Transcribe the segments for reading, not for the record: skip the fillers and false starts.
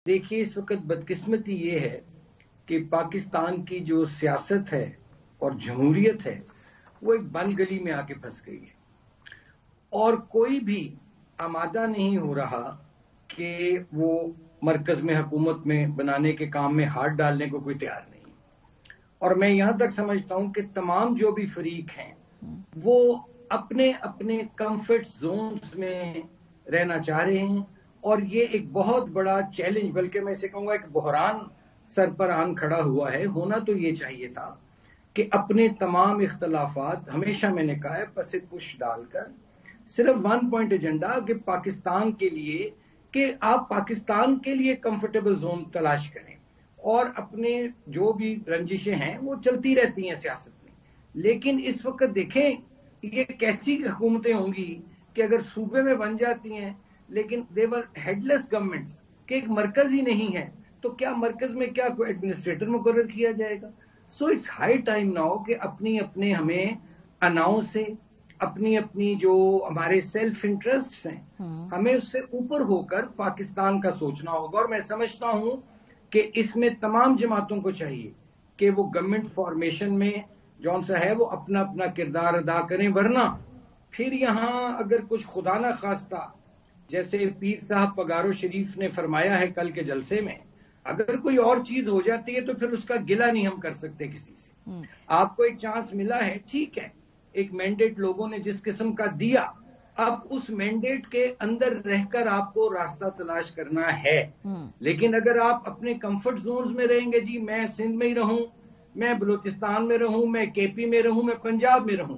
دیکھیے اس وقت بدقسمتی یہ ہے کہ پاکستان کی جو سیاست ہے اور جمہوریت ہے وہ ایک بند گلی میں آ کے پھنس گئی ہے اور کوئی بھی آمادہ نہیں ہو رہا کہ وہ مرکز میں حکومت میں بنانے کے کام میں ہاتھ ڈالنے کو کوئی تیار نہیں. اور میں یہاں تک سمجھتا ہوں کہ تمام جو بھی فریق ہیں وہ اپنے اپنے کمفرٹ زونز میں رہنا چاہ رہے ہیں اور یہ ایک بہت بڑا چیلنج بلکہ میں اسے کہوں گا ایک بحران سر پر آن کھڑا ہوا ہے. ہونا تو یہ چاہیے تھا کہ اپنے تمام اختلافات ہمیشہ میں نے کہا ہے پس پش ڈال کر صرف ون پوائنٹ ایجنڈا کہ پاکستان کے لیے کہ آپ پاکستان کے لیے کمفرٹیبل زون تلاش کریں اور اپنے جو بھی رنجشیں ہیں وہ چلتی رہتی ہیں سیاست میں. لیکن اس وقت دیکھیں یہ کیسی حکومتیں ہوں گی کہ اگر صوبے میں بن جاتی ہیں لیکن دیور ہیڈ لیس گورنمنٹس کہ ایک مرکز ہی نہیں ہے تو کیا مرکز میں کیا کوئی ایڈمنسٹریٹر مقرر کیا جائے گا. So it's high time now کہ اپنی اپنے ہمیں اناؤں سے اپنی اپنی جو ہمارے سیلف انٹرسٹ ہیں ہمیں اس سے اوپر ہو کر پاکستان کا سوچنا ہوگا. اور میں سمجھتا ہوں کہ اس میں تمام جماعتوں کو چاہیے کہ وہ گورنمنٹ فارمیشن میں جون سا ہے وہ اپنا اپنا کردار ادا کریں ورنہ پھر یہاں اگر کچھ خدا نہ خواستہ جیسے پیر صاحب پگارو شریف نے فرمایا ہے کل کے جلسے میں اگر کوئی اور چیز ہو جاتی ہے تو پھر اس کا گلہ نہیں ہم کر سکتے کسی سے. آپ کو ایک چانس ملا ہے ٹھیک ہے ایک مینڈیٹ لوگوں نے جس قسم کا دیا اب اس مینڈیٹ کے اندر رہ کر آپ کو راستہ تلاش کرنا ہے. لیکن اگر آپ اپنے کمفرٹ زونز میں رہیں گے جی میں سندھ میں ہی رہوں میں بلوچستان میں رہوں میں کے پی میں رہوں میں پنجاب میں رہوں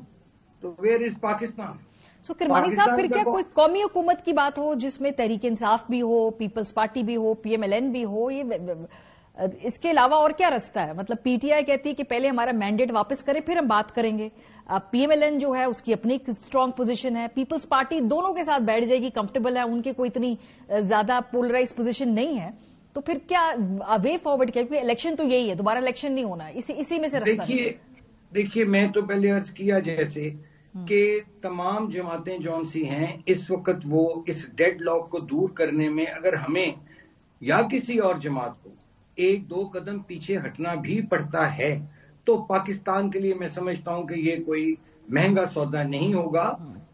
تو ویئر از پاکستان. سو کرمانی صاحب پھر کیا کوئی قومی حکومت کی بات ہو جس میں تحریک انصاف بھی ہو پیپلز پارٹی بھی ہو پی ایم ایل این بھی ہو یہ اس کے علاوہ اور کیا رستہ ہے. مطلب پی ٹی آئی کہتی ہے کہ پہلے ہمارا مینڈیٹ واپس کرے پھر ہم بات کریں گے. پی ایم ایل این جو ہے اس کی اپنی ایک اسٹرانگ پوزیشن ہے. پیپلز پارٹی دونوں کے ساتھ بیٹھ جائے گی کمفرٹیبل ہے ان کی کوئی اتنی زیادہ پولرائز پوزیشن نہیں ہے. تو پھر کیا وے فارورڈ کیا کیونکہ الیکشن تو یہی ہے دوبارہ الیکشن نہیں ہونا اسی میں سے رستہ. دیکھیے میں تو پہلے عرض کیا جیسے کہ تمام جماعتیں جون سی ہیں اس وقت وہ اس ڈیڈ لاک کو دور کرنے میں اگر ہمیں یا کسی اور جماعت کو ایک دو قدم پیچھے ہٹنا بھی پڑتا ہے تو پاکستان کے لیے میں سمجھتا ہوں کہ یہ کوئی مہنگا سودا نہیں ہوگا.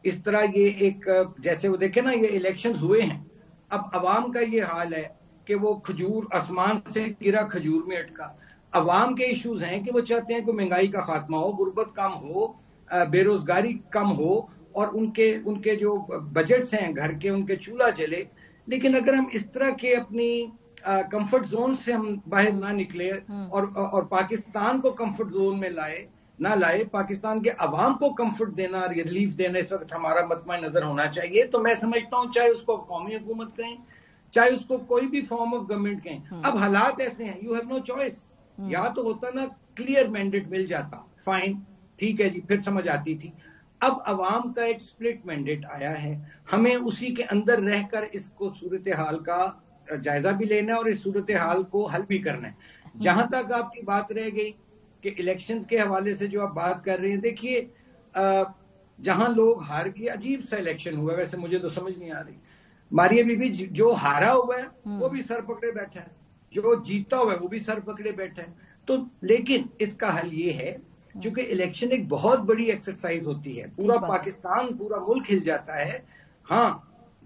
اس طرح یہ ایک جیسے وہ دیکھیں نا یہ الیکشنز ہوئے ہیں اب عوام کا یہ حال ہے کہ وہ کھجور آسمان سے گرا کھجور میں اٹکا. عوام کے ایشوز ہیں کہ وہ چاہتے ہیں کہ مہنگائی کا خاتمہ ہو غربت کم ہو بے روزگاری کم ہو اور ان کے جو بجٹس ہیں گھر کے ان کے چولہا جلے. لیکن اگر ہم اس طرح کے اپنی کمفرٹ زون سے ہم باہر نہ نکلے اور پاکستان کو کمفرٹ زون میں نہ لائے پاکستان کے عوام کو کمفرٹ دینا ریلیف دینا اس وقت ہمارا مطمع نظر ہونا چاہیے. تو میں سمجھتا ہوں چاہے اس کو قومی حکومت کہیں چاہے اس کو کوئی بھی فارم آف گورنمنٹ کہیں. اب حالات ایسے ہیں یو ہیو نو چوائس. یا تو ہوتا نا کلیئر مینڈیٹ مل جاتا فائن ٹھیک ہے جی پھر سمجھ آتی تھی. اب عوام کا ایک سپلٹ مینڈیٹ آیا ہے ہمیں اسی کے اندر رہ کر اس کو صورتحال کا جائزہ بھی لینا ہے اور اس صورتحال کو حل بھی کرنا ہے. جہاں تک آپ کی بات رہ گئی کہ الیکشنز کے حوالے سے جو آپ بات کر رہے ہیں دیکھیے جہاں لوگ ہار گئے عجیب سا الیکشن ہوا ویسے مجھے تو سمجھ نہیں آ رہی. ماریہ بی بی جو ہارا ہوا ہے وہ بھی سر پکڑے بیٹھا ہے جو جیتا ہوا ہے وہ بھی سر پکڑے بیٹھا ہے. تو لیکن اس کا حل یہ ہے چونکہ الیکشن ایک بہت بڑی ایکسرسائز ہوتی ہے پورا پاکستان پورا ملک ہل جاتا ہے. ہاں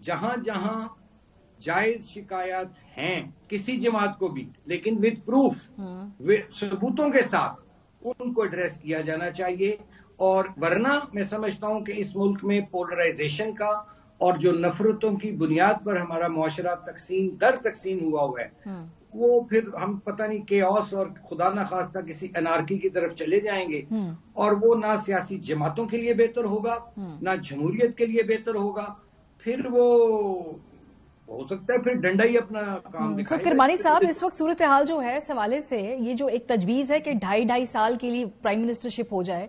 جہاں جہاں جائز شکایات ہیں کسی جماعت کو بھی لیکن وتھ پروف ثبوتوں کے ساتھ ان کو ایڈریس کیا جانا چاہیے. اور ورنہ میں سمجھتا ہوں کہ اس ملک میں پولرائزیشن کا اور جو نفرتوں کی بنیاد پر ہمارا معاشرہ تقسیم در تقسیم ہوا ہے وہ پھر ہم پتہ نہیں کیوس اور خدا نہ خواستہ کسی انارکی کی طرف چلے جائیں گے اور وہ نہ سیاسی جماعتوں کے لیے بہتر ہوگا نہ جمہوریت کے لیے بہتر ہوگا. پھر وہ ہو سکتا ہے پھر ڈنڈا ہی اپنا کام دکھائے. کرمانی صاحب اس وقت صورتحال جو ہے اس حوالے سے یہ جو ایک تجویز ہے کہ 2.5 سال کے لیے پرائم منسٹرشپ ہو جائے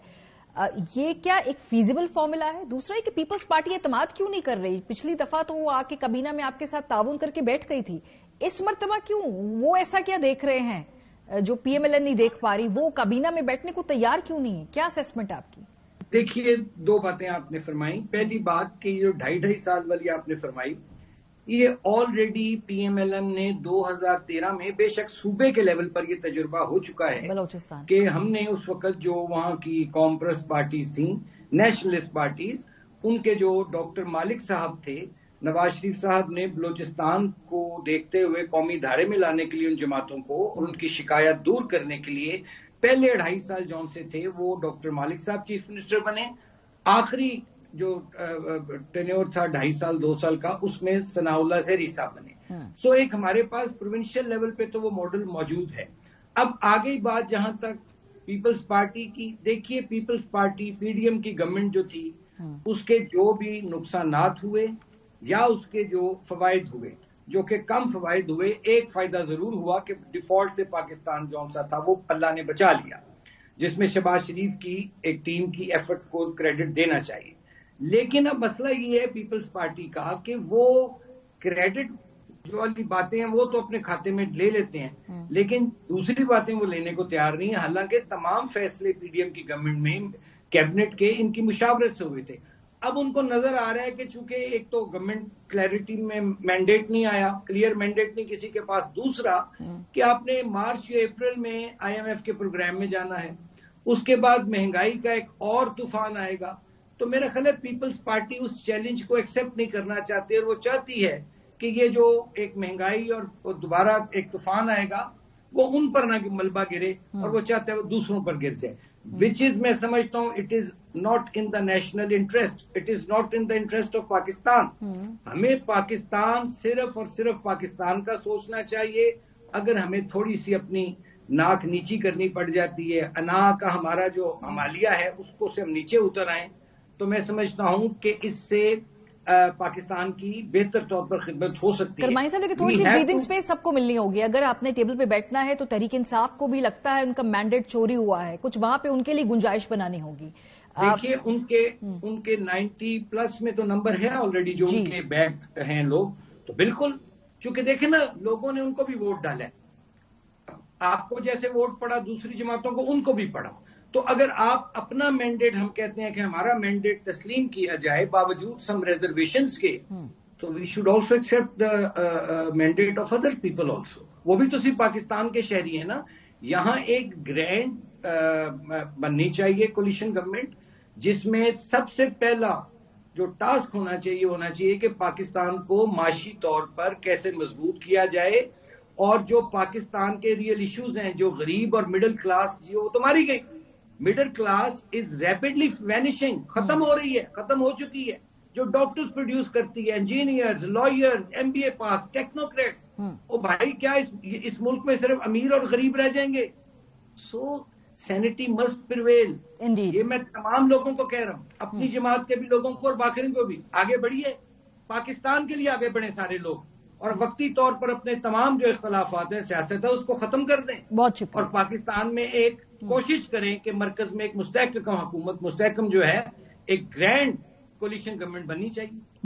یہ کیا ایک فیزیبل فارمولا ہے؟ دوسرا ہے کہ پیپلز پارٹی اعتماد کیوں نہیں کر رہی؟ پچھلی دفعہ تو وہ آ کے کابینہ میں آپ کے ساتھ تعاون کر کے بیٹھ گئی تھی. اس مرتبہ کیوں وہ ایسا کیا دیکھ رہے ہیں جو پی ایم ایل این نہیں دیکھ پا رہی وہ کابینہ میں بیٹھنے کو تیار کیوں نہیں ہے؟ کیا اسیسمنٹ ہے آپ کی؟ دیکھیے دو باتیں آپ نے فرمائی. پہلی بات کہ یہ جو 2.5 سال والی آپ نے فرمائی یہ already P M L N نے 2013 میں بے شک صوبے کے لیول پر یہ تجربہ ہو چکا ہے بلوچستان کہ ہم نے اس وقت جو وہاں کی کامپرس پارٹیز تھیں، نیشنلسٹ پارٹیز، ان کے جو ڈاکٹر مالک صاحب تھے، نواز شریف صاحب نے بلوچستان کو دیکھتے ہوئے قومی دھارے میں لانے کے لیے ان جماعتوں کو اور ان کی شکایت دور کرنے کے لیے پہلے 2.5 سال جون سے تھے وہ ڈاکٹر مالک صاحب چیف منسٹر بنے، آخری جو ٹینیور تھا 2.5 سال 2 سال کا، اس میں ثناء اللہ زہری صاحب بنے۔ سو ایک ہمارے پاس پروونشل لیول پہ تو وہ ماڈل موجود ہے۔ اب آگے بات جہاں تک پیپلز پارٹی کی، دیکھیے Peoples Party P D M کی گورنمنٹ جو تھی، اس کے جو بھی نقصانات ہوئے یا اس کے جو فوائد ہوئے، جو کہ کم فوائد ہوئے، ایک فائدہ ضرور ہوا کہ ڈیفالٹ سے پاکستان جو سا تھا وہ اللہ نے بچا لیا، جس میں شہباز شریف کی ایک ٹیم کی ایفرٹ کو کریڈٹ دینا چاہیے۔ لیکن اب مسئلہ یہ ہے پیپلز پارٹی کا کہ وہ کریڈٹ جو والی باتیں ہیں وہ تو اپنے کھاتے میں لے لیتے ہیں، لیکن دوسری باتیں وہ لینے کو تیار نہیں ہیں، حالانکہ تمام فیصلے پی ڈی ایم کی گورنمنٹ میں کیبنٹ کے ان کی مشاورت سے ہوئے تھے۔ اب ان کو نظر آ رہا ہے کہ چونکہ ایک تو گورنمنٹ کلیئرٹی میں مینڈیٹ نہیں آیا، کلیئر مینڈیٹ نہیں کسی کے پاس، دوسرا کہ آپ نے مارچ یا اپریل میں آئی ایم ایف کے پروگرام میں جانا ہے، اس کے بعد مہنگائی کا ایک اور طوفان آئے گا، تو میرا خیال ہے پیپلز پارٹی اس چیلنج کو ایکسپٹ نہیں کرنا چاہتی، اور وہ چاہتی ہے کہ یہ جو ایک مہنگائی اور دوبارہ ایک طوفان آئے گا وہ ان پر نہ ملبہ گرے، اور وہ چاہتے ہیں وہ دوسروں پر گر جائے، وچ از میں سمجھتا ہوں it is not in the national interest, it is not in the interest of Pakistan. ہمیں پاکستان صرف اور صرف پاکستان کا سوچنا چاہیے۔ اگر ہمیں تھوڑی سی اپنی ناک نیچی کرنی پڑ جاتی ہے، انا کا ہمارا جو ہمالیہ ہے اس کو سے ہم نیچے اتر آئیں، تو میں سمجھتا ہوں کہ اس سے پاکستان کی بہتر طور پر خدمت ہو سکتی ہے۔ کرمانی صاحب لیکن تھوڑی سی بریدنگ سپیس سب کو ملنی ہوگی، اگر آپ نے ٹیبل پہ بیٹھنا ہے تو تحریک انصاف کو بھی لگتا ہے ان کا مینڈیٹ چوری ہوا ہے، کچھ وہاں پہ ان کے لیے گنجائش بنانی ہوگی۔ دیکھیے ان کے 90+ میں تو نمبر ہے آلریڈی جو ان کے بیک ہیں لوگ، تو بالکل، چونکہ دیکھیں نا لوگوں نے ان کو بھی ووٹ ڈالا ہے، آپ کو جیسے ووٹ پڑا دوسری جماعتوں کو ان کو بھی پڑا، تو اگر آپ اپنا مینڈیٹ، ہم کہتے ہیں کہ ہمارا مینڈیٹ تسلیم کیا جائے باوجود سم ریزرویشنز کے، تو we should also accept the mandate of other people also, وہ بھی تو صرف پاکستان کے شہری ہیں نا۔ یہاں ایک گرینڈ بننی چاہیے کولیشن گورنمنٹ، جس میں سب سے پہلا جو ٹاسک ہونا چاہیے کہ پاکستان کو معاشی طور پر کیسے مضبوط کیا جائے، اور جو پاکستان کے ریئل ایشوز ہیں، جو غریب اور مڈل کلاس جی وہ تو ماری گئی، مڈل کلاس از ریپڈلی وینشنگ، ختم ہو رہی ہے، ختم ہو چکی ہے، جو ڈاکٹرز پروڈیوس کرتی ہے، انجینئرز، لائرز، ایم بی اے پاس، ٹیکنوکریٹس، او بھائی کیا اس ملک میں صرف امیر اور غریب رہ جائیں گے؟ سو سینٹی مسٹ پریویل، یہ میں تمام لوگوں کو کہہ رہا ہوں، اپنی جماعت کے بھی لوگوں کو اور باقیوں کو بھی، آگے بڑھیے، پاکستان کے لیے آگے بڑھیں سارے لوگ، اور وقتی طور پر اپنے تمام جو اختلافات ہیں سیاست ہے اس کو ختم کر دیں، بہت شکریہ، اور پاکستان میں ایک کوشش کریں کہ مرکز میں ایک مستحکم حکومت، مستحکم جو ہے ایک گرینڈ کولیشن گورنمنٹ بننی چاہیے۔